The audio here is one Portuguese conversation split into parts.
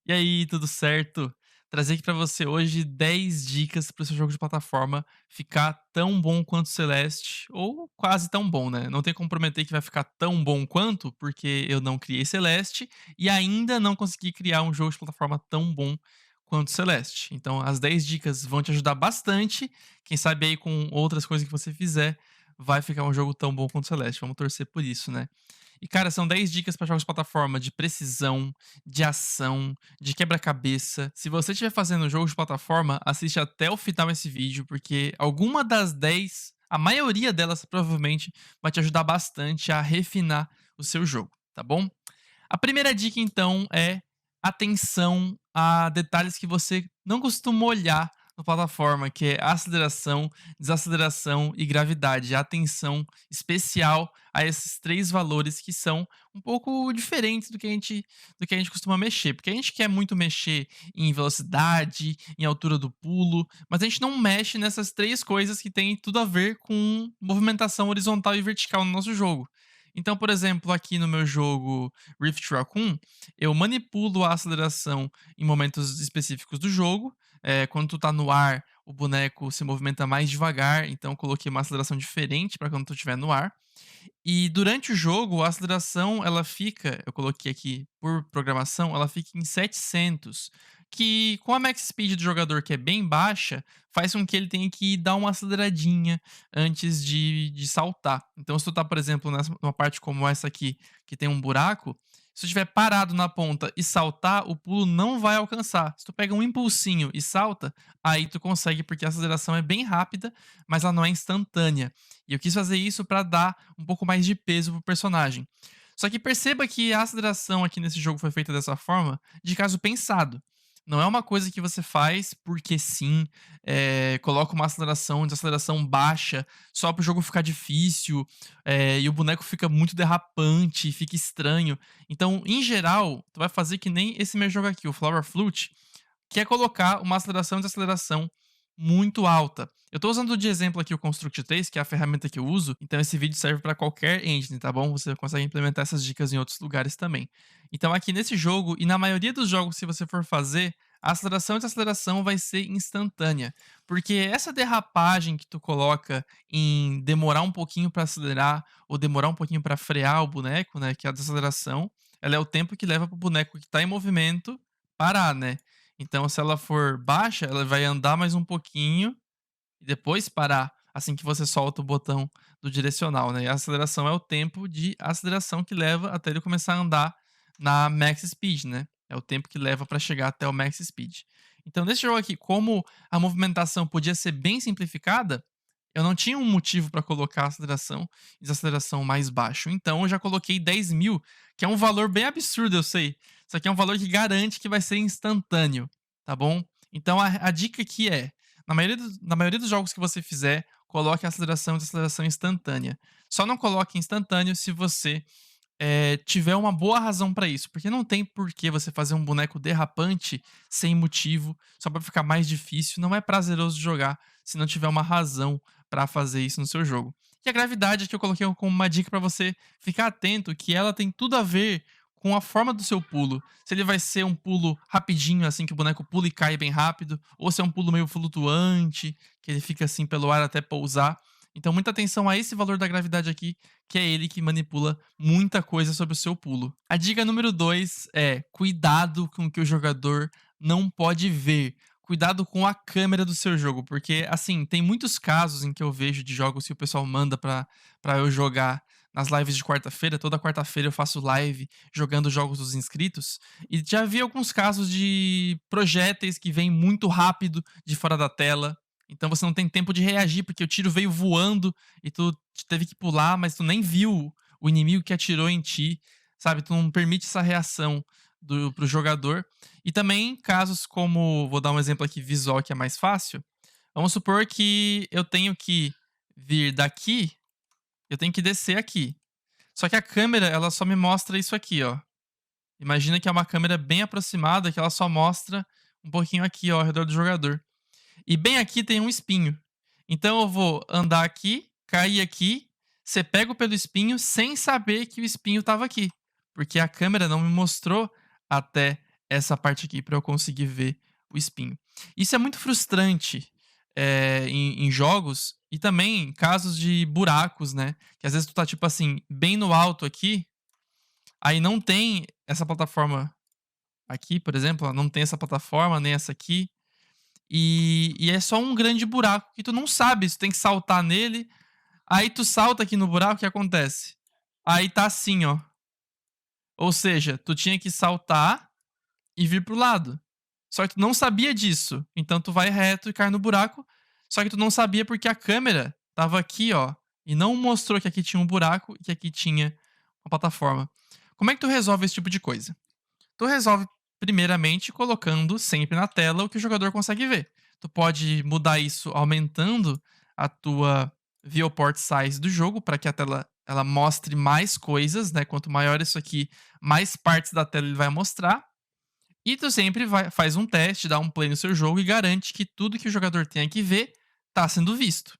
E aí, tudo certo? Trazer aqui pra você hoje 10 dicas para o seu jogo de plataforma ficar tão bom quanto Celeste, ou quase tão bom, né? Não tem como prometer que vai ficar tão bom quanto, porque eu não criei Celeste e ainda não consegui criar um jogo de plataforma tão bom quanto Celeste. Então, as 10 dicas vão te ajudar bastante. Quem sabe aí com outras coisas que você fizer, vai ficar um jogo tão bom quanto Celeste. Vamos torcer por isso, né? E, cara, são 10 dicas para jogos de plataforma de precisão, de ação, de quebra-cabeça. Se você estiver fazendo jogo de plataforma, assiste até o final esse vídeo, porque alguma das 10, a maioria delas provavelmente vai te ajudar bastante a refinar o seu jogo, tá bom? A primeira dica, então, é atenção a detalhes que você não costuma olhar na plataforma, que é aceleração, desaceleração e gravidade. Atenção especial a esses três valores que são um pouco diferentes do que a gente costuma mexer. Porque a gente quer muito mexer em velocidade, em altura do pulo, mas a gente não mexe nessas três coisas que têm tudo a ver com movimentação horizontal e vertical no nosso jogo. Então, por exemplo, aqui no meu jogo Rift Raccoon, eu manipulo a aceleração em momentos específicos do jogo. Quando tu tá no ar, o boneco se movimenta mais devagar, então eu coloquei uma aceleração diferente para quando tu estiver no ar. E durante o jogo, a aceleração ela fica, eu coloquei aqui por programação, ela fica em 700, que com a max speed do jogador que é bem baixa, faz com que ele tenha que dar uma aceleradinha antes de saltar. Então se tu tá, por exemplo, numa parte como essa aqui, que tem um buraco, se tu estiver parado na ponta e saltar, o pulo não vai alcançar. Se tu pega um impulsinho e salta, aí tu consegue, porque a aceleração é bem rápida, mas ela não é instantânea. E eu quis fazer isso pra dar um pouco mais de peso pro personagem. Só que perceba que a aceleração aqui nesse jogo foi feita dessa forma, de caso pensado. Não é uma coisa que você faz porque sim, coloca uma aceleração, desaceleração baixa só para o jogo ficar difícil, e o boneco fica muito derrapante, fica estranho. Então, em geral, tu vai fazer que nem esse meu jogo aqui, o Flower Flute, que é colocar uma aceleração e desaceleração muito alta. Eu tô usando de exemplo aqui o Construct 3, que é a ferramenta que eu uso, então esse vídeo serve para qualquer engine, tá bom? Você consegue implementar essas dicas em outros lugares também. Então aqui nesse jogo, e na maioria dos jogos se você for fazer, a aceleração e desaceleração vai ser instantânea, porque essa derrapagem que tu coloca em demorar um pouquinho para acelerar ou demorar um pouquinho para frear o boneco, né, que é a desaceleração, ela é o tempo que leva pro boneco que tá em movimento parar, né? Então, se ela for baixa, ela vai andar mais um pouquinho e depois parar, assim que você solta o botão do direcional, né. E a aceleração é o tempo de aceleração que leva até ele começar a andar na max speed, né. É o tempo que leva para chegar até o max speed. Então, nesse jogo aqui, como a movimentação podia ser bem simplificada, eu não tinha um motivo para colocar aceleração e desaceleração mais baixo. Então, eu já coloquei 10.000, que é um valor bem absurdo, eu sei. Só que é um valor que garante que vai ser instantâneo, tá bom? Então, a dica aqui é: na maioria dos jogos que você fizer, coloque aceleração e desaceleração instantânea. Só não coloque instantâneo se você tiver uma boa razão pra isso, porque não tem por que você fazer um boneco derrapante sem motivo, só pra ficar mais difícil, não é prazeroso de jogar se não tiver uma razão pra fazer isso no seu jogo. E a gravidade que eu coloquei como uma dica pra você ficar atento, que ela tem tudo a ver com a forma do seu pulo. Se ele vai ser um pulo rapidinho, assim, que o boneco pula e cai bem rápido, ou se é um pulo meio flutuante, que ele fica assim pelo ar até pousar. Então muita atenção a esse valor da gravidade aqui, que é ele que manipula muita coisa sobre o seu pulo. A dica número 2 é: cuidado com o que o jogador não pode ver. Cuidado com a câmera do seu jogo, porque assim, tem muitos casos em que eu vejo de jogos que o pessoal manda pra eu jogar nas lives de quarta-feira. Toda quarta-feira eu faço live jogando jogos dos inscritos, e já vi alguns casos de projéteis que vêm muito rápido de fora da tela. Então você não tem tempo de reagir, porque o tiro veio voando e tu teve que pular, mas tu nem viu o inimigo que atirou em ti, sabe? Tu não permite essa reação pro jogador. E também casos como, vou dar um exemplo aqui visual que é mais fácil. Vamos supor que eu tenho que vir daqui, eu tenho que descer aqui. Só que a câmera, ela só me mostra isso aqui, ó. Imagina que é uma câmera bem aproximada, que ela só mostra um pouquinho aqui, ó, ao redor do jogador. E bem aqui tem um espinho. Então eu vou andar aqui, cair aqui, ser pego pelo espinho sem saber que o espinho estava aqui, porque a câmera não me mostrou até essa parte aqui pra eu conseguir ver o espinho. Isso é muito frustrante, em jogos e também em casos de buracos, né, que às vezes tu tá, tipo assim, bem no alto aqui, aí não tem essa plataforma aqui, por exemplo, ó, não tem essa plataforma, nem essa aqui, e é só um grande buraco que tu não sabe se tu tem que saltar nele, aí tu salta aqui no buraco, o que acontece? Aí tá assim, ó, ou seja, tu tinha que saltar e vir para o lado. Só que tu não sabia disso, então tu vai reto e cai no buraco, só que tu não sabia porque a câmera estava aqui, ó, e não mostrou que aqui tinha um buraco e que aqui tinha uma plataforma. Como é que tu resolve esse tipo de coisa? Tu resolve primeiramente colocando sempre na tela o que o jogador consegue ver. Tu pode mudar isso aumentando a tua viewport size do jogo para que a tela ela mostre mais coisas, né? Quanto maior isso aqui, mais partes da tela ele vai mostrar. E tu sempre faz um teste, dá um play no seu jogo e garante que tudo que o jogador tenha que ver está sendo visto.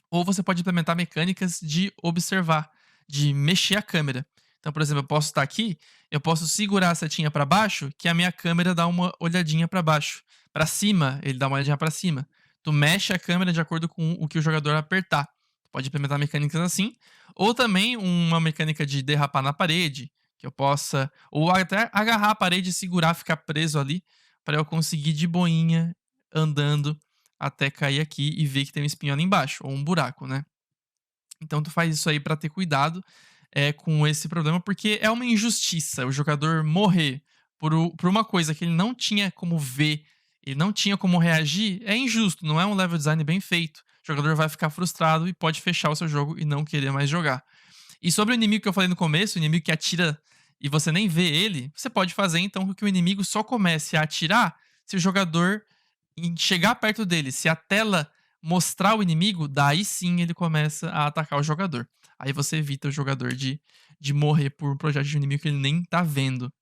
Ou você pode implementar mecânicas de observar, de mexer a câmera. Então, por exemplo, eu posso estar aqui, eu posso segurar a setinha para baixo, que a minha câmera dá uma olhadinha para baixo. Para cima, ele dá uma olhadinha para cima. Tu mexe a câmera de acordo com o que o jogador apertar. Tu pode implementar mecânicas assim. Ou também uma mecânica de derrapar na parede, que eu possa. Ou até agarrar a parede e segurar, ficar preso ali, para eu conseguir de boinha, andando até cair aqui e ver que tem um espinho ali embaixo, ou um buraco, né. Então tu faz isso aí pra ter cuidado, com esse problema, porque é uma injustiça o jogador morrer por uma coisa que ele não tinha como ver, ele não tinha como reagir, é injusto, não é um level design bem feito. O jogador vai ficar frustrado e pode fechar o seu jogo e não querer mais jogar. E sobre o inimigo que eu falei no começo, o inimigo que atira e você nem vê ele, você pode fazer então com que o inimigo só comece a atirar se o jogador chegar perto dele. Se a tela mostrar o inimigo, daí sim ele começa a atacar o jogador. Aí você evita o jogador de morrer por um projeto de um inimigo que ele nem tá vendo.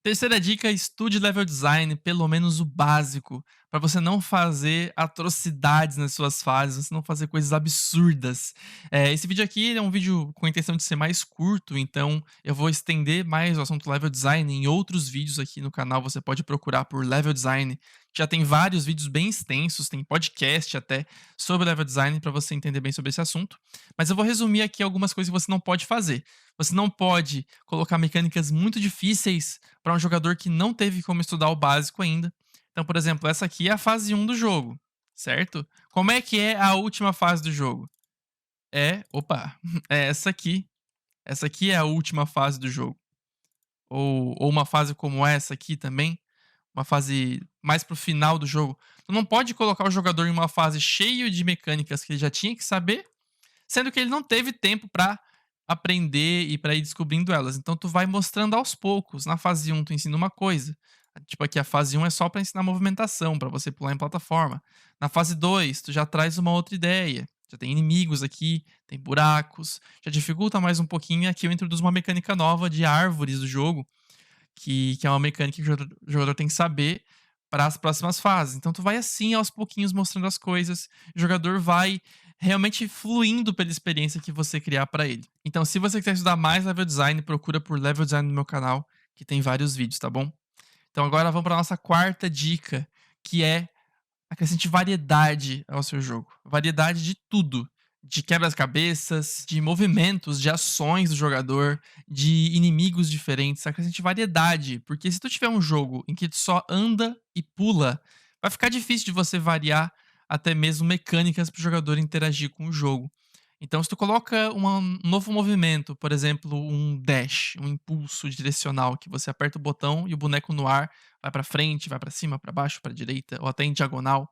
Terceira dica, estude level design, pelo menos o básico, para você não fazer atrocidades nas suas fases, você não fazer coisas absurdas. Esse vídeo aqui é um vídeo com a intenção de ser mais curto, então eu vou estender mais o assunto level design em outros vídeos aqui no canal, você pode procurar por level design. Já tem vários vídeos bem extensos, tem podcast até sobre level design para você entender bem sobre esse assunto. Mas eu vou resumir aqui algumas coisas que você não pode fazer. Você não pode colocar mecânicas muito difíceis para um jogador que não teve como estudar o básico ainda. Então, por exemplo, essa aqui é a fase 1 do jogo, certo? Como é que é a última fase do jogo? Opa, é essa aqui. Essa aqui é a última fase do jogo. Ou uma fase como essa aqui também, uma fase mais pro final do jogo. Tu não pode colocar o jogador em uma fase cheio de mecânicas que ele já tinha que saber, sendo que ele não teve tempo pra aprender e pra ir descobrindo elas. Então tu vai mostrando aos poucos. Na fase 1 tu ensina uma coisa, tipo aqui a fase 1 é só pra ensinar movimentação, pra você pular em plataforma. Na fase 2 tu já traz uma outra ideia, já tem inimigos aqui, tem buracos, já dificulta mais um pouquinho e aqui eu introduzo uma mecânica nova de árvores do jogo, que é uma mecânica que o jogador tem que saber para as próximas fases. Então tu vai assim aos pouquinhos mostrando as coisas, o jogador vai realmente fluindo pela experiência que você criar para ele. Então se você quiser estudar mais level design, procura por level design no meu canal, que tem vários vídeos, tá bom? Então agora vamos para nossa quarta dica, que é acrescente variedade ao seu jogo. Variedade de tudo. De quebra-cabeças, de movimentos, de ações do jogador, de inimigos diferentes. Acrescente variedade, porque se tu tiver um jogo em que tu só anda e pula, vai ficar difícil de você variar até mesmo mecânicas para o jogador interagir com o jogo. Então, se tu coloca um novo movimento, por exemplo, um dash, um impulso direcional, que você aperta o botão e o boneco no ar vai para frente, vai para cima, para baixo, para direita ou até em diagonal.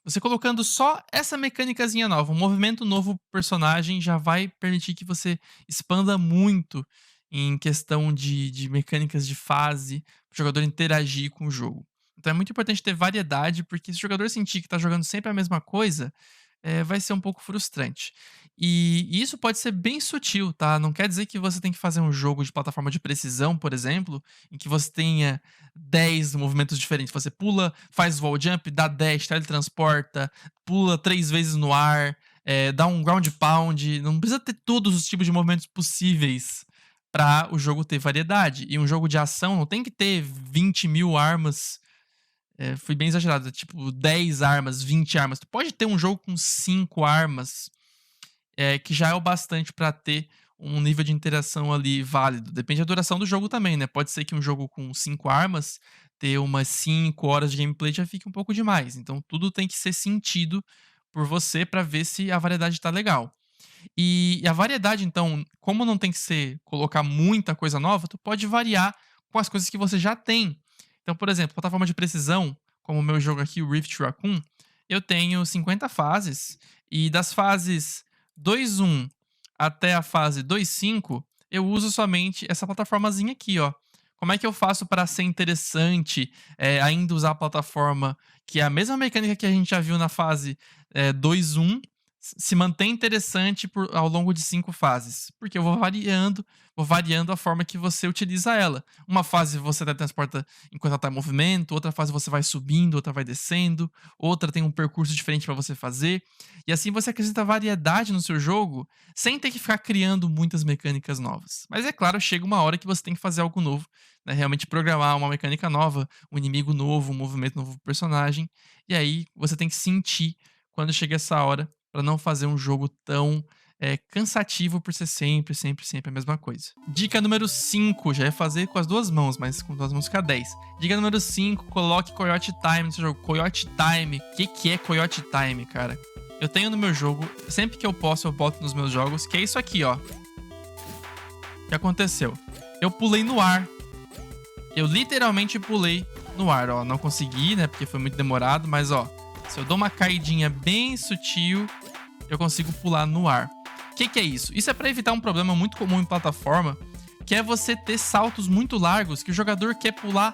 Você colocando só essa mecânicazinha nova, um movimento novo pro personagem já vai permitir que você expanda muito em questão de mecânicas de fase, para o jogador interagir com o jogo. Então é muito importante ter variedade, porque se o jogador sentir que tá jogando sempre a mesma coisa, vai ser um pouco frustrante. E isso pode ser bem sutil, tá? Não quer dizer que você tem que fazer um jogo de plataforma de precisão, por exemplo, em que você tenha 10 movimentos diferentes. Você pula, faz wall jump, dá dash, teletransporta, pula 3 vezes no ar, dá um ground pound. Não precisa ter todos os tipos de movimentos possíveis para o jogo ter variedade. E um jogo de ação não tem que ter 20.000 armas. Fui bem exagerado, tipo 10 armas, 20 armas. Tu pode ter um jogo com 5 armas, que já é o bastante para ter um nível de interação ali válido. Depende da duração do jogo também, né? Pode ser que um jogo com 5 armas, ter umas 5 horas de gameplay já fique um pouco demais. Então tudo tem que ser sentido por você para ver se a variedade tá legal. E a variedade, então, como não tem que ser colocar muita coisa nova, tu pode variar com as coisas que você já tem. Então, por exemplo, plataforma de precisão, como o meu jogo aqui, o Rift Raccoon, eu tenho 50 fases, e das fases 2.1 até a fase 2.5, eu uso somente essa plataformazinha aqui, ó. Como é que eu faço para ser interessante, ainda usar a plataforma que é a mesma mecânica que a gente já viu na fase 2.1, se mantém interessante ao longo de 5 fases? Porque eu vou variando a forma que você utiliza ela. Uma fase você teletransporta enquanto ela tá em movimento, outra fase você vai subindo, outra vai descendo, outra tem um percurso diferente para você fazer. E assim você acrescenta variedade no seu jogo, sem ter que ficar criando muitas mecânicas novas. Mas é claro, chega uma hora que você tem que fazer algo novo, né, realmente programar uma mecânica nova, um inimigo novo, um movimento novo pro personagem, e aí você tem que sentir quando chega essa hora, para não fazer um jogo tão cansativo por ser sempre, sempre, sempre a mesma coisa. Dica número 5, já ia fazer com as 2 mãos, mas com 2 mãos fica 10. Dica número 5, coloque Coyote Time no seu jogo. Coyote Time, o que é Coyote Time, cara? Eu tenho no meu jogo, sempre que eu posso eu boto nos meus jogos, que é isso aqui, ó. O que aconteceu? Eu pulei no ar. Eu literalmente pulei no ar, ó. Não consegui, né, porque foi muito demorado, mas ó, se eu dou uma caidinha bem sutil, eu consigo pular no ar. O que é isso? Isso é para evitar um problema muito comum em plataforma, que é você ter saltos muito largos que o jogador quer pular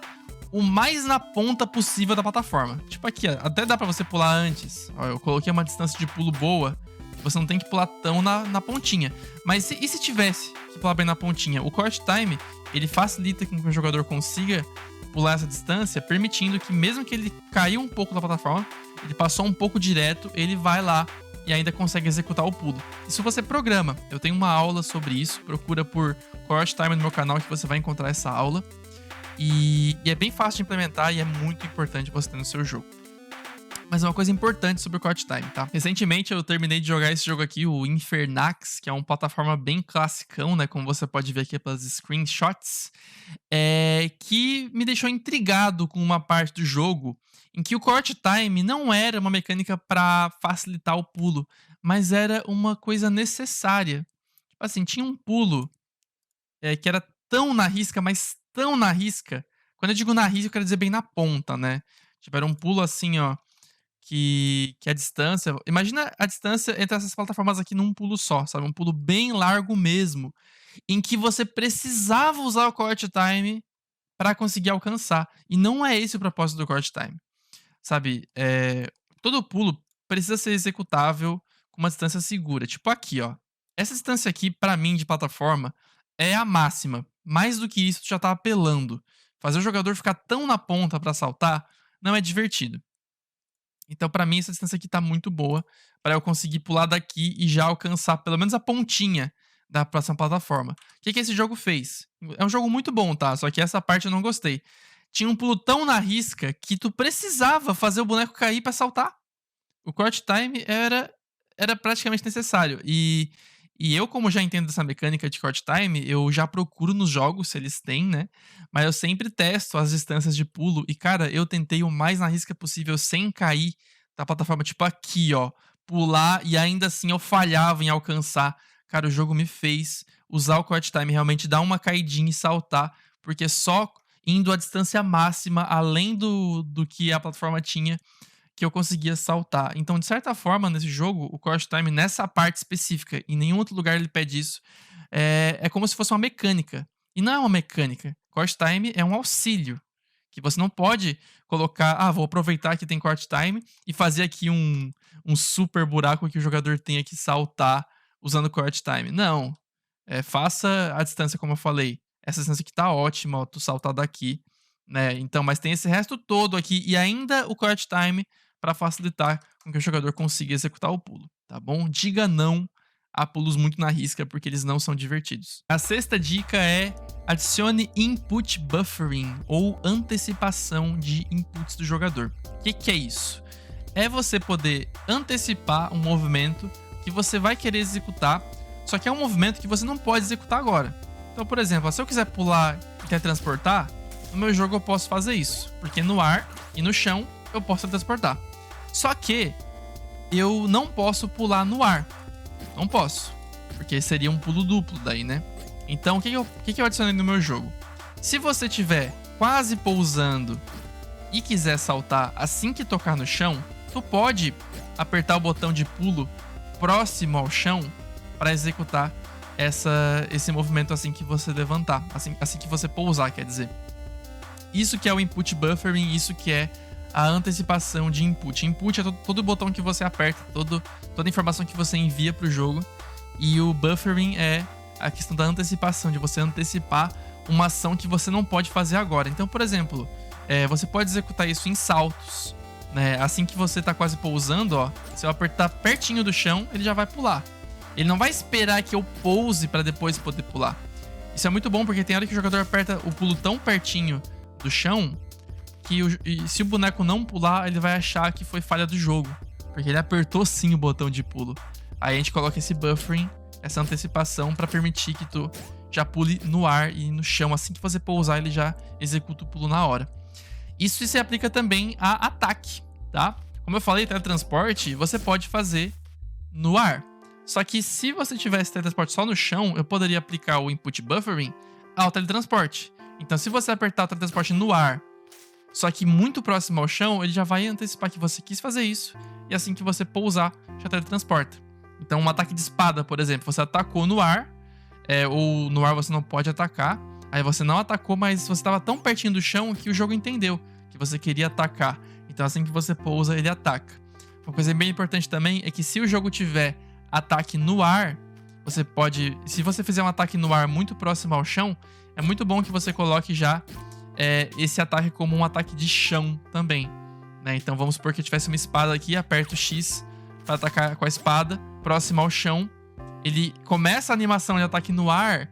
o mais na ponta possível da plataforma. Tipo aqui, ó, até dá para você pular antes. Ó, eu coloquei uma distância de pulo boa, você não tem que pular tão na pontinha. Mas e se tivesse que pular bem na pontinha? O Coyote Time, ele facilita com que o jogador consiga pular essa distância, permitindo que mesmo que ele caiu um pouco da plataforma, ele passou um pouco direto, ele vai lá e ainda consegue executar o pulo. Isso você programa. Eu tenho uma aula sobre isso, procura por Coyote Time no meu canal que você vai encontrar essa aula. E é bem fácil de implementar e é muito importante você ter no seu jogo. Mas uma coisa importante sobre o Coyote Time, tá? Recentemente eu terminei de jogar esse jogo aqui, o Infernax, que é uma plataforma bem classicão, né? Como você pode ver aqui pelas screenshots. Que me deixou intrigado com uma parte do jogo em que o Coyote Time não era uma mecânica para facilitar o pulo, mas era uma coisa necessária. Tipo assim, tinha um pulo que era tão na risca, mas tão na risca. Quando eu digo na risca, eu quero dizer bem na ponta, né? Tipo, era um pulo assim, ó, que a distância. Imagina a distância entre essas plataformas aqui num pulo só, sabe? Um pulo bem largo mesmo. Em que você precisava usar o Coyote Time para conseguir alcançar. E não é esse o propósito do Coyote Time. Sabe? Todo pulo precisa ser executável com uma distância segura. Tipo aqui, ó. Essa distância aqui, para mim, de plataforma, é a máxima. Mais do que isso, tu já tá apelando. Fazer o jogador ficar tão na ponta para saltar não é divertido. Então, pra mim, essa distância aqui tá muito boa pra eu conseguir pular daqui e já alcançar pelo menos a pontinha da próxima plataforma. O que esse jogo fez? É um jogo muito bom, tá? Só que essa parte eu não gostei. Tinha um pulo tão na risca que tu precisava fazer o boneco cair pra saltar. O Coyote Time era praticamente necessário. E eu, como já entendo dessa mecânica de Coyote Time, eu já procuro nos jogos se eles têm, né? Mas eu sempre testo as distâncias de pulo. E, cara, eu tentei o mais na risca possível sem cair da plataforma. Tipo aqui, ó. Pular e ainda assim eu falhava em alcançar. Cara, o jogo me fez usar o Coyote Time, realmente dar uma caidinha e saltar. Porque só indo a distância máxima, além do que a plataforma tinha, que eu conseguia saltar. Então, de certa forma, nesse jogo, o Coyote Time, nessa parte específica, em nenhum outro lugar ele pede isso, é como se fosse uma mecânica. E não é uma mecânica. Coyote Time é um auxílio. Que você não pode colocar, vou aproveitar que tem Coyote Time e fazer aqui um super buraco que o jogador tenha que saltar usando Coyote Time. Não. Faça a distância como eu falei. Essa distância aqui tá ótima, ó, tu saltar daqui, né? Então, mas tem esse resto todo aqui e ainda o Coyote Time para facilitar com que o jogador consiga executar o pulo, tá bom? Diga não a pulos muito na risca, porque eles não são divertidos. A sexta dica é: adicione input buffering, ou antecipação de inputs do jogador. O que é isso? É você poder antecipar um movimento que você vai querer executar, só que é um movimento que você não pode executar agora. Então, por exemplo, se eu quiser pular e teletransportar, no meu jogo eu posso fazer isso, porque no ar e no chão eu posso teletransportar. Só que eu não posso pular no ar. Não posso, porque seria um pulo duplo daí, né? Então, o que eu adicionei no meu jogo? Se você tiver quase pousando e quiser saltar assim que tocar no chão, tu pode apertar o botão de pulo próximo ao chão para executar esse movimento assim que você levantar, assim que você pousar, quer dizer. Isso que é o input buffering, isso que é a antecipação de input. Input é todo botão que você aperta, toda a informação que você envia para o jogo. E o buffering é a questão da antecipação, de você antecipar uma ação que você não pode fazer agora. Então, por exemplo, você pode executar isso em saltos, né? Assim que você tá quase pousando, ó, se eu apertar pertinho do chão, ele já vai pular. Ele não vai esperar que eu pouse para depois poder pular. Isso é muito bom, porque tem hora que o jogador aperta o pulo tão pertinho do chão que se o boneco não pular, ele vai achar que foi falha do jogo, porque ele apertou sim o botão de pulo. Aí a gente coloca esse buffering, essa antecipação, para permitir que tu já pule no ar e no chão. Assim que você pousar, ele já executa o pulo na hora. Isso se aplica também a ataque, tá? Como eu falei, teletransporte você pode fazer no ar. Só que se você tivesse teletransporte só no chão, eu poderia aplicar o input buffering ao teletransporte. Então, se você apertar o teletransporte no ar, só que muito próximo ao chão, ele já vai antecipar que você quis fazer isso, e assim que você pousar, já teletransporta. Então, um ataque de espada, por exemplo, você atacou no ar, ou no ar você não pode atacar, aí você não atacou, mas você estava tão pertinho do chão que o jogo entendeu que você queria atacar. Então, assim que você pousa, ele ataca. Uma coisa bem importante também é que se o jogo tiver ataque no ar, você pode... Se você fizer um ataque no ar muito próximo ao chão, é muito bom que você coloque já esse ataque como um ataque de chão também, né? Então vamos supor que eu tivesse uma espada aqui, aperto X para atacar com a espada, próximo ao chão. Ele começa a animação de ataque no ar,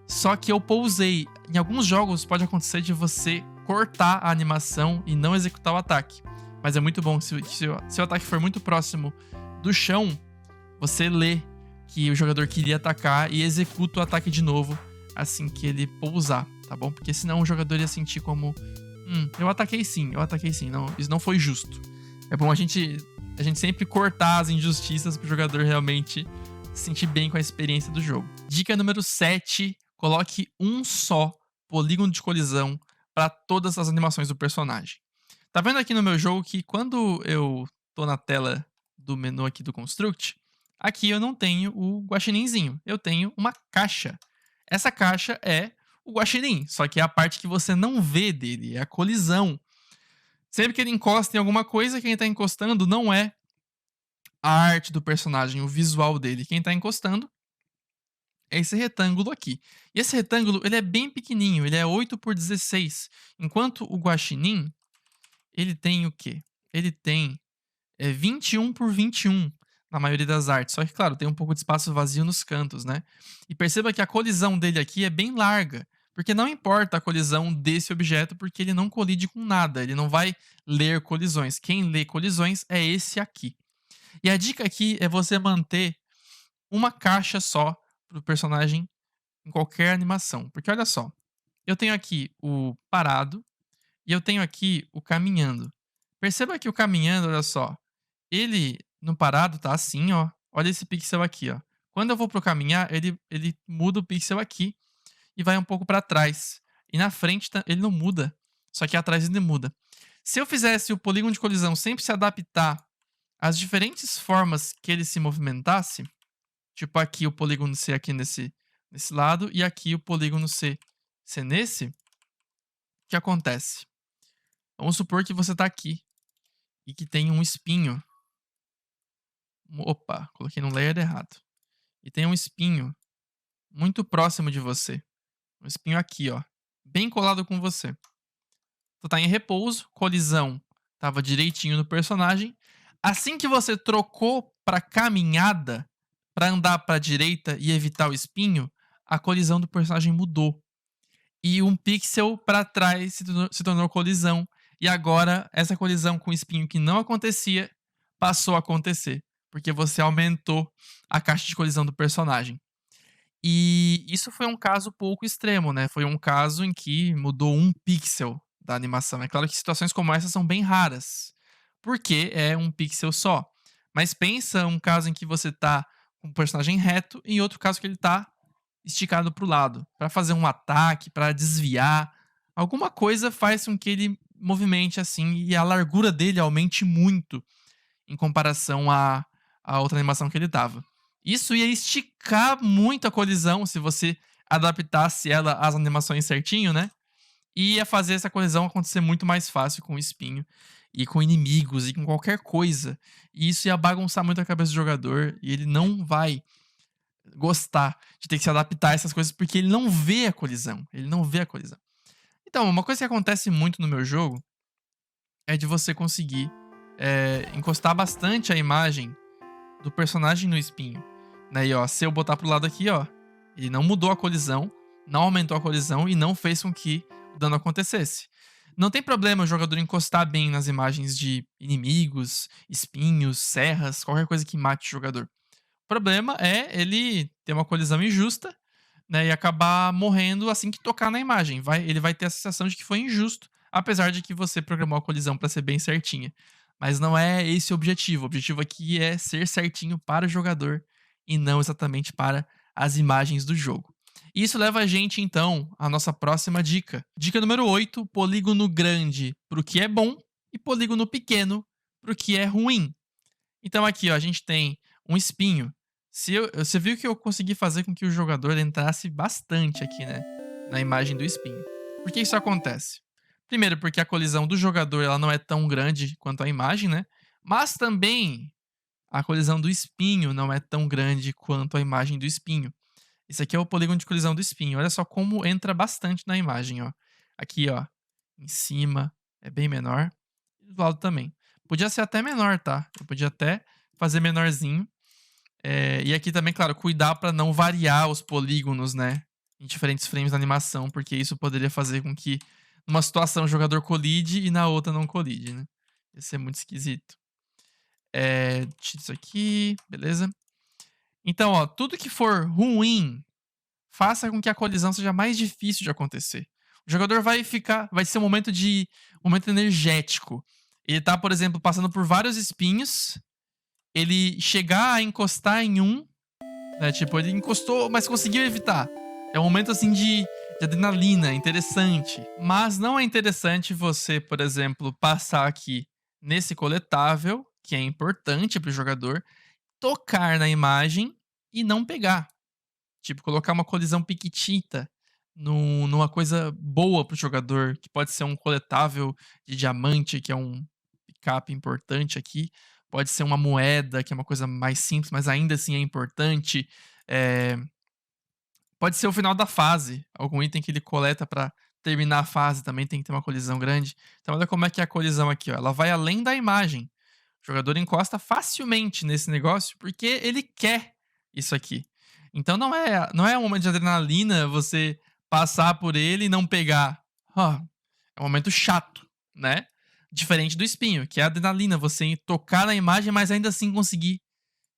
só que eu pousei. Em alguns jogos pode acontecer de você cortar a animação e não executar o ataque. Mas é muito bom, se o ataque for muito próximo do chão, você lê que o jogador queria atacar e executa o ataque de novo assim que ele pousar, tá bom? Porque senão o jogador ia sentir como... eu ataquei sim, não, isso não foi justo. É bom a gente sempre cortar as injustiças pro jogador realmente se sentir bem com a experiência do jogo. Dica número 7, coloque um só polígono de colisão para todas as animações do personagem. Tá vendo aqui no meu jogo que quando eu tô na tela do menu aqui do Construct, aqui eu não tenho o guaxininzinho, eu tenho uma caixa. Essa caixa é o guaxinim, só que é a parte que você não vê dele, é a colisão. Sempre que ele encosta em alguma coisa, quem tá encostando não é a arte do personagem, o visual dele. Quem tá encostando é esse retângulo aqui. E esse retângulo, ele é bem pequenininho, ele é 8x16. Enquanto o guaxinim, ele tem o quê? Ele tem 21x21 na maioria das artes. Só que, claro, tem um pouco de espaço vazio nos cantos, né? E perceba que a colisão dele aqui é bem larga, porque não importa a colisão desse objeto, porque ele não colide com nada, ele não vai ler colisões. Quem lê colisões é esse aqui. E a dica aqui é você manter uma caixa só pro personagem em qualquer animação. Porque olha só, eu tenho aqui o parado e eu tenho aqui o caminhando. Perceba que o caminhando, olha só, ele no parado tá assim, ó. Olha esse pixel aqui, ó. Quando eu vou pro caminhar, ele muda o pixel aqui e vai um pouco para trás. E na frente ele não muda, só que atrás ele muda. Se eu fizesse o polígono de colisão sempre se adaptar às diferentes formas que ele se movimentasse, tipo aqui o polígono ser aqui nesse lado e aqui o polígono ser nesse, o que acontece? Vamos supor que você tá aqui e que tem um espinho. Opa, coloquei no layer errado. E tem um espinho muito próximo de você. Um espinho aqui, ó. Bem colado com você. Tu tá em repouso, colisão tava direitinho no personagem. Assim que você trocou pra caminhada, pra andar pra direita e evitar o espinho, a colisão do personagem mudou. E um pixel pra trás se tornou colisão. E agora, essa colisão com o espinho que não acontecia, passou a acontecer. Porque você aumentou a caixa de colisão do personagem. E isso foi um caso pouco extremo, né? Foi um caso em que mudou um pixel da animação. É claro que situações como essa são bem raras, porque é um pixel só. Mas pensa um caso em que você tá com o personagem reto e outro caso que ele tá esticado para o lado, para fazer um ataque, para desviar. Alguma coisa faz com que ele movimente assim e a largura dele aumente muito em comparação à outra animação que ele tava. Isso ia esticar muito a colisão se você adaptasse ela às animações certinho, né? E ia fazer essa colisão acontecer muito mais fácil com o espinho e com inimigos e com qualquer coisa. E isso ia bagunçar muito a cabeça do jogador e ele não vai gostar de ter que se adaptar a essas coisas porque ele não vê a colisão. Ele não vê a colisão. Então, uma coisa que acontece muito no meu jogo é de você conseguir encostar bastante a imagem do personagem no espinho. Né? E ó, se eu botar pro lado aqui, ó, ele não mudou a colisão, não aumentou a colisão e não fez com que o dano acontecesse. Não tem problema o jogador encostar bem nas imagens de inimigos, espinhos, serras, qualquer coisa que mate o jogador. O problema é ele ter uma colisão injusta, né, e acabar morrendo assim que tocar na imagem. Ele vai ter a sensação de que foi injusto, apesar de que você programou a colisão para ser bem certinha. Mas não é esse o objetivo. O objetivo aqui é ser certinho para o jogador e não exatamente para as imagens do jogo. E isso leva a gente, então, à nossa próxima dica. Dica número 8, polígono grande para o que é bom e polígono pequeno para o que é ruim. Então aqui, ó, a gente tem um espinho. Você viu que eu consegui fazer com que o jogador entrasse bastante aqui, né? Na imagem do espinho. Por que isso acontece? Primeiro, porque a colisão do jogador ela não é tão grande quanto a imagem, né? Mas também a colisão do espinho não é tão grande quanto a imagem do espinho. Esse aqui é o polígono de colisão do espinho. Olha só como entra bastante na imagem, ó. Aqui, ó, em cima é bem menor. E do lado também. Podia ser até menor, tá? Eu podia até fazer menorzinho. E aqui também, claro, cuidar para não variar os polígonos, né? Em diferentes frames da animação, porque isso poderia fazer com que numa situação o jogador colide e na outra não colide, né? Ia ser muito esquisito. Tira isso aqui, beleza? Então, ó, tudo que for ruim, faça com que a colisão seja mais difícil de acontecer. O jogador vai ser um momento energético. Ele tá, por exemplo, passando por vários espinhos, ele chegar a encostar em um, né, tipo, ele encostou, mas conseguiu evitar. É um momento, assim, de adrenalina, interessante. Mas não é interessante você, por exemplo, passar aqui nesse coletável, que é importante pro jogador, tocar na imagem e não pegar. Tipo, colocar uma colisão piquitita numa coisa boa pro jogador, que pode ser um coletável de diamante, que é um pick-up importante aqui. Pode ser uma moeda, que é uma coisa mais simples, mas ainda assim é importante. Pode ser o final da fase. Algum item que ele coleta pra terminar a fase também tem que ter uma colisão grande. Então olha como é que é a colisão aqui, ó. Ela vai além da imagem. O jogador encosta facilmente nesse negócio porque ele quer isso aqui. Então não é um momento de adrenalina você passar por ele e não pegar. É um momento chato, né? Diferente do espinho, que é a adrenalina, você tocar na imagem, mas ainda assim conseguir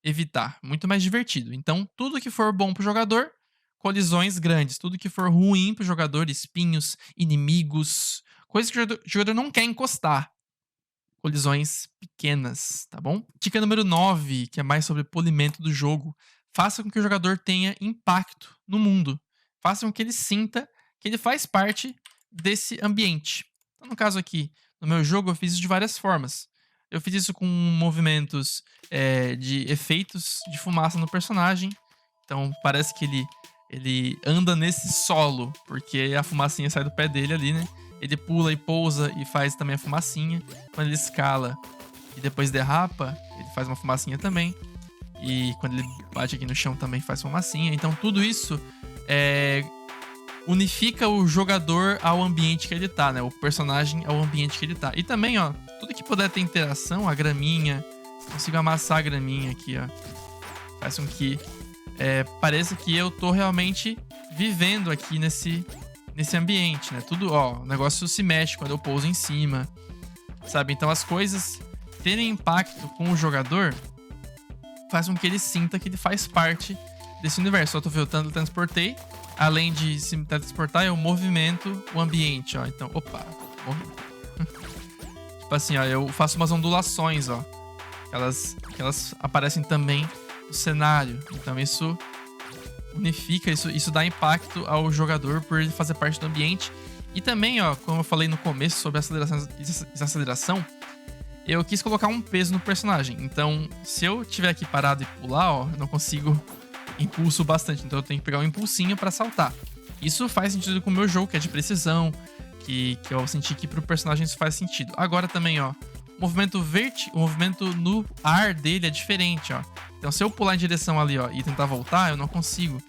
evitar. Muito mais divertido. Então, tudo que for bom pro jogador, colisões grandes. Tudo que for ruim pro jogador, espinhos, inimigos, coisas que o jogador não quer encostar. Colisões pequenas, tá bom? Dica número 9, que é mais sobre polimento do jogo. Faça com que o jogador tenha impacto no mundo. Faça com que ele sinta que ele faz parte desse ambiente. Então, no caso aqui, no meu jogo, eu fiz isso de várias formas. Eu fiz isso com movimentos de efeitos de fumaça no personagem. Então, parece que ele anda nesse solo, porque a fumacinha sai do pé dele ali, né? Ele pula e pousa e faz também a fumacinha. Quando ele escala e depois derrapa, ele faz uma fumacinha também. E quando ele bate aqui no chão também faz fumacinha. Então tudo isso unifica o jogador ao ambiente que ele tá, né? O personagem ao ambiente que ele tá. E também, ó, tudo que puder ter interação, a graminha. Consigo amassar a graminha aqui, ó. Faz com que pareça que eu tô realmente vivendo aqui nesse ambiente, né? Tudo, ó, o negócio se mexe quando eu pouso em cima, sabe? Então as coisas terem impacto com o jogador faz com que ele sinta que ele faz parte desse universo. Eu tô voltando, transportei. Além de se transportar, eu movimento o ambiente, ó. Então, opa, morri. Tipo assim, ó, eu faço umas ondulações, ó. Que elas aparecem também no cenário. Então isso unifica, isso dá impacto ao jogador por ele fazer parte do ambiente. E também, ó, como eu falei no começo sobre aceleração e desaceleração, eu quis colocar um peso no personagem. Então, se eu tiver aqui parado e pular, ó, eu não consigo impulso bastante. Então eu tenho que pegar um impulsinho pra saltar. Isso faz sentido com o meu jogo, que é de precisão, que eu senti que pro personagem isso faz sentido. Agora também, ó, o movimento no ar dele é diferente, ó. Então se eu pular em direção ali, ó, e tentar voltar, eu não consigo.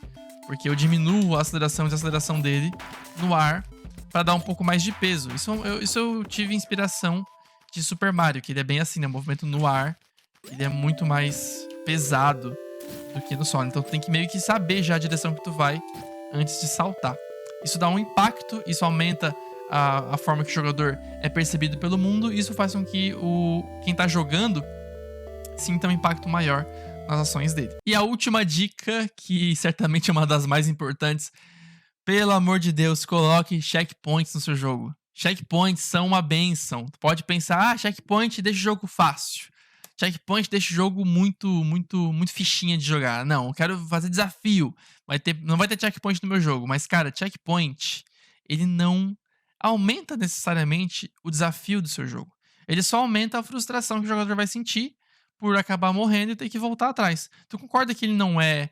Porque eu diminuo a aceleração e desaceleração dele no ar pra dar um pouco mais de peso. Isso eu tive inspiração de Super Mario, que ele é bem assim, né? O movimento no ar, ele é muito mais pesado do que no solo. Então tu tem que meio que saber já a direção que tu vai antes de saltar. Isso dá um impacto, isso aumenta a forma que o jogador é percebido pelo mundo, e isso faz com que quem tá jogando sinta um impacto maior nas ações dele. E a última dica, que certamente é uma das mais importantes, pelo amor de Deus, coloque checkpoints no seu jogo. Checkpoints são uma benção. Tu pode pensar, checkpoint deixa o jogo fácil. Checkpoint deixa o jogo muito fichinha de jogar. Não, eu quero fazer desafio. Não vai ter checkpoint no meu jogo. Mas, cara, checkpoint, ele não aumenta necessariamente o desafio do seu jogo. Ele só aumenta a frustração que o jogador vai sentir por acabar morrendo e ter que voltar atrás. Tu concorda que ele não é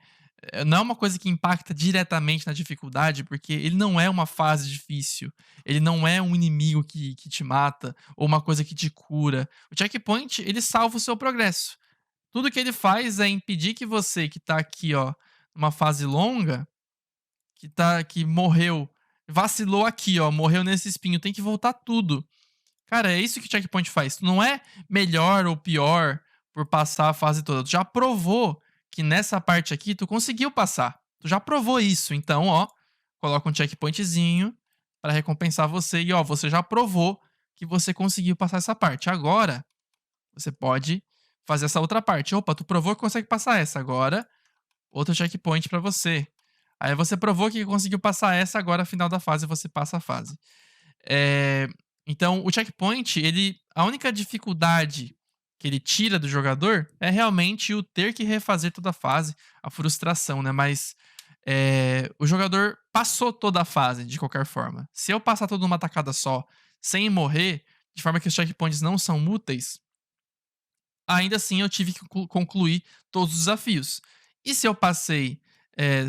uma coisa que impacta diretamente na dificuldade, porque ele não é uma fase difícil, ele não é um inimigo que te mata, ou uma coisa que te cura. O checkpoint, ele salva o seu progresso. Tudo que ele faz é impedir que você, que tá aqui, ó, numa fase longa, que morreu, vacilou aqui, ó, morreu nesse espinho, tem que voltar tudo. Cara, é isso que o checkpoint faz. Tu não é melhor ou pior por passar a fase toda. Tu já provou que nessa parte aqui tu conseguiu passar. Tu já provou isso. Então, ó, coloca um checkpointzinho pra recompensar você. E, ó, você já provou que você conseguiu passar essa parte. Agora, você pode fazer essa outra parte. Opa, tu provou que consegue passar essa. Agora, outro checkpoint pra você. Aí você provou que conseguiu passar essa. Agora, final da fase, você passa a fase. É, então, o checkpoint, a única dificuldade que ele tira do jogador é realmente o ter que refazer toda a fase, a frustração, né? Mas o jogador passou toda a fase, de qualquer forma. Se eu passar tudo numa tacada só, sem morrer, de forma que os checkpoints não são úteis, ainda assim eu tive que concluir todos os desafios. E se eu passei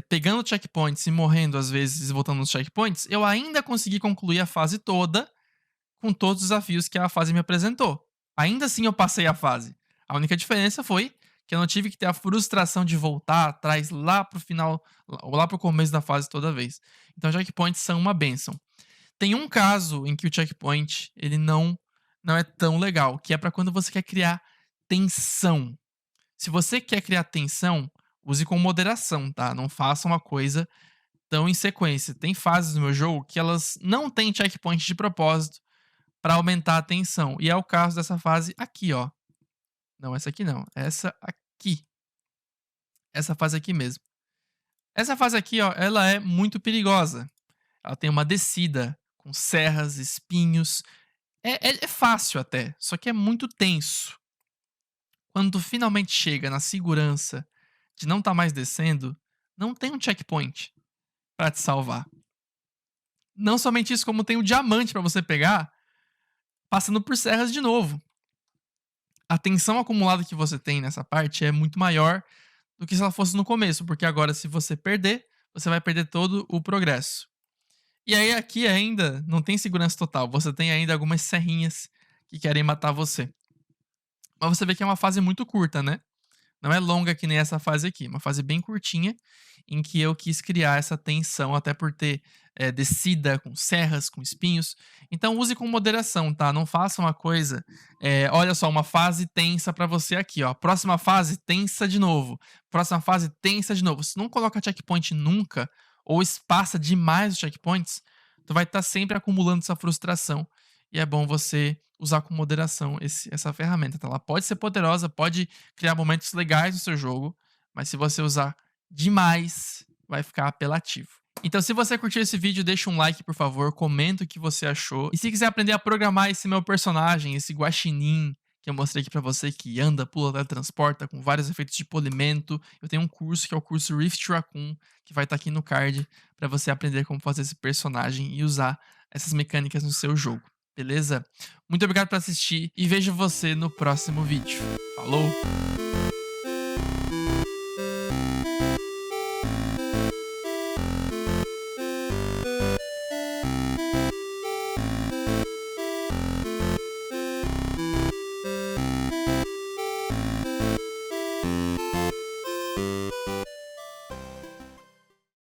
pegando checkpoints e morrendo às vezes e voltando nos checkpoints, eu ainda consegui concluir a fase toda com todos os desafios que a fase me apresentou. Ainda assim eu passei a fase. A única diferença foi que eu não tive que ter a frustração de voltar atrás lá pro final, ou lá pro começo da fase toda vez. Então checkpoints são uma bênção. Tem um caso em que o checkpoint ele não é tão legal, que é para quando você quer criar tensão. Se você quer criar tensão, use com moderação, tá? Não faça uma coisa tão em sequência. Tem fases no meu jogo que elas não têm checkpoint de propósito para aumentar a tensão. E é o caso dessa fase aqui, ó. Não, essa aqui não. Essa aqui. Essa fase aqui mesmo. Essa fase aqui, ó, ela é muito perigosa. Ela tem uma descida com serras, espinhos. É fácil até, só que é muito tenso. Quando tu finalmente chega na segurança de não estar mais descendo, não tem um checkpoint para te salvar. Não somente isso, como tem o diamante para você pegar, passando por serras de novo. A tensão acumulada que você tem nessa parte é muito maior do que se ela fosse no começo, porque agora se você perder, você vai perder todo o progresso. E aí aqui ainda não tem segurança total, você tem ainda algumas serrinhas que querem matar você. Mas você vê que é uma fase muito curta, né? Não é longa que nem essa fase aqui, uma fase bem curtinha. em que eu quis criar essa tensão, até por ter descida com serras, com espinhos. Então use com moderação, tá? Não faça uma coisa, olha só, uma fase tensa pra você aqui, ó. Próxima fase, tensa de novo. Próxima fase, tensa de novo. Se não coloca checkpoint nunca, ou espaça demais os checkpoints, tu vai estar sempre acumulando essa frustração. E é bom você usar com moderação essa ferramenta, tá? Ela pode ser poderosa, pode criar momentos legais no seu jogo, mas se você usar demais, vai ficar apelativo. Então, se você curtiu esse vídeo, deixa um like, por favor, comenta o que você achou. E se quiser aprender a programar esse meu personagem, esse guaxinim que eu mostrei aqui pra você, que anda, pula, teletransporta, com vários efeitos de polimento, eu tenho um curso que é o curso Rift Raccoon, que vai estar aqui no card, pra você aprender como fazer esse personagem e usar essas mecânicas no seu jogo, beleza? Muito obrigado por assistir e vejo você no próximo vídeo. Falou!